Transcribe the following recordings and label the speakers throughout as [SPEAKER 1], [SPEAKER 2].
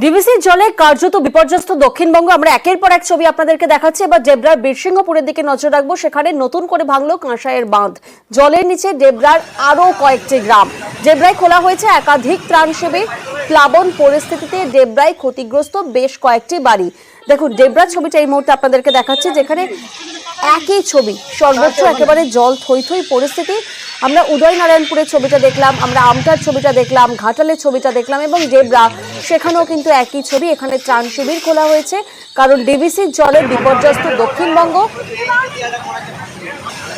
[SPEAKER 1] ডিভিসির জলে কার্যত বিপর্যস্ত দক্ষিণবঙ্গ। আমরা একের পর এক ছবি আপনাদেরকে দেখাচ্ছি। এবার ডেবরার বীরসিংহপুরের দিকে নজর রাখবো। সেখানে নতুন করে ভাঙলো কাঁসাইয়ের বাঁধ। জলের নিচে ডেবরার আরো কয়েকটি গ্রাম। ডেবরায় খোলা হয়েছে একাধিক ত্রাণ শিবির। প্লাবন পরিস্থিতিতে ডেবরায় ক্ষতিগ্রস্ত বেশ কয়েকটি বাড়ি। দেখুন ডেবরার ছবিটা এই মুহূর্তে আপনাদেরকে দেখাচ্ছি, যেখানে একই ছবি, সর্বোচ্চ একেবারে জল থই থই পরিস্থিতি। আমরা উদয়নারায়ণপুরের ছবিটা দেখলাম, আমরা আমটার ছবিটা দেখলাম, ঘাটালের ছবিটা দেখলাম এবং ডেবরা সেখানেও কিন্তু একই ছবি। এখানে ত্রাণ শিবির খোলা হয়েছে, কারণ ডিভিসির জলে বিপর্যস্ত দক্ষিণবঙ্গ।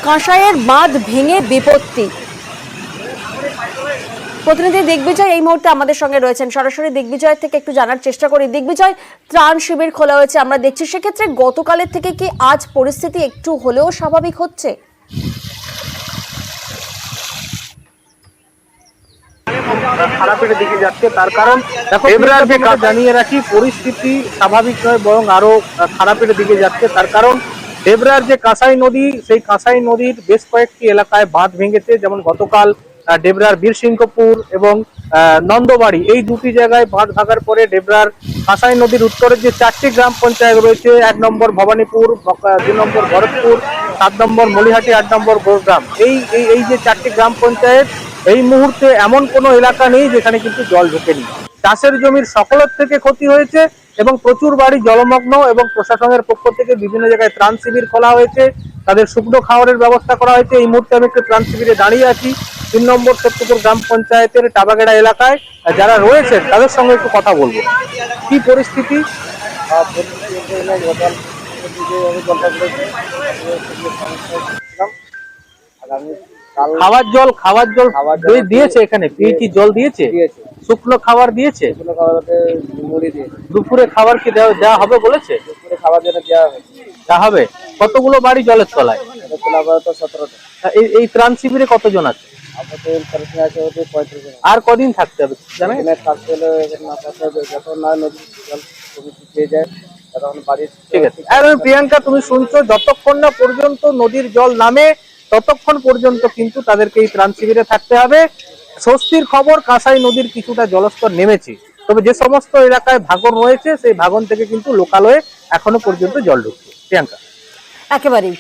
[SPEAKER 1] কাঁসাইয়ের বাঁধ ভেঙে বিপত্তি। প্রতিনিধি দিগ্বিজয় এই মুহূর্তে আমাদের সঙ্গে রয়েছেন। সরাসরি দিগ্বিজয় থেকে একটু জানার চেষ্টা করি। দিগ্বিজয়, ত্রাণ শিবির খোলা হয়েছে আমরা দেখছি, সেক্ষেত্রে গতকালের থেকে কি আজ পরিস্থিতি একটু হলেও স্বাভাবিক হচ্ছে?
[SPEAKER 2] খারাপের দিকে যাচ্ছে, তার কারণ ডেবরার যে জানিয়ে রাখি পরিস্থিতি স্বাভাবিক নয়, বরং আরো খারাপের দিকে যাচ্ছে। তার কারণ ডেবরার যে কাঁসাই নদী, সেই কাঁসাই নদীর বেশ কয়েকটি এলাকায় বাঁধ ভেঙেছে। যেমন গতকাল ডেবরার বীরসিংহপুর এবং নন্দবাড়ি, এই দুটি জায়গায় বাঁধ ভাঙার পরে ডেবরার কাঁসাই নদীর উত্তরের যে 4টি গ্রাম পঞ্চায়েত রয়েছে, 1 নম্বর ভবানীপুর, 2 নম্বর ভরতপুর, 7 নম্বর মলিহাটি, 8 নম্বর গোরগ্রাম, এই যে 4টি গ্রাম পঞ্চায়েত, এই মুহূর্তে এমন কোনো এলাকা নেই যেখানে কিন্তু জল ঢোকেনি। চাষের জমির সকলের থেকে ক্ষতি হয়েছে এবং প্রচুর বাড়ি জলমগ্ন, এবং প্রশাসনের পক্ষ থেকে বিভিন্ন জায়গায় ত্রাণ শিবির খোলা হয়েছে, তাদের শুকনো খাওয়ারের ব্যবস্থা করা হয়েছে। এই মুহূর্তে আমি একটু ত্রাণ শিবিরে দাঁড়িয়ে আছি 3 নম্বর সত্যপুর গ্রাম পঞ্চায়েতের টাবাগেড়া এলাকায়। যারা রয়েছেন তাদের সঙ্গে একটু কথা বলবো। কি পরিস্থিতি? খাওয়ার জল দিয়েছে, এখানে পিএইচই জল দিয়েছে, শুকনো খাবার দিয়েছে, দুপুরে খাবার কি দেওয়া হবে বলেছে?
[SPEAKER 3] খাবার যেটা দেওয়া
[SPEAKER 2] হবে। কতগুলো বাড়ি জলের তলায়?
[SPEAKER 3] 17টা।
[SPEAKER 2] এই ত্রাণ শিবিরে কতজন আছে? আর কদিন থাকতে হবে জানেন?
[SPEAKER 3] থাকতে হলে যখন না নদী জল খেয়ে যায় তখন বাড়ির।
[SPEAKER 2] ঠিক আছে। আর প্রিয়াঙ্কা, তুমি শুনছো, যতক্ষণ না পর্যন্ত নদীর জল নামে ততক্ষণ পর্যন্ত কিন্তু তাদেরকে এই ত্রাণ শিবিরে থাকতে হবে। স্বস্তির খবর, কাঁসাই নদীর কিছুটা জলস্তর নেমেছে, তবে যে সমস্ত এলাকায় ভাঙন রয়েছে সেই ভাঙন থেকে কিন্তু লোকালয়ে এখনো পর্যন্ত জল ঢুকছে। প্রিয়াঙ্কা,
[SPEAKER 1] একেবারেই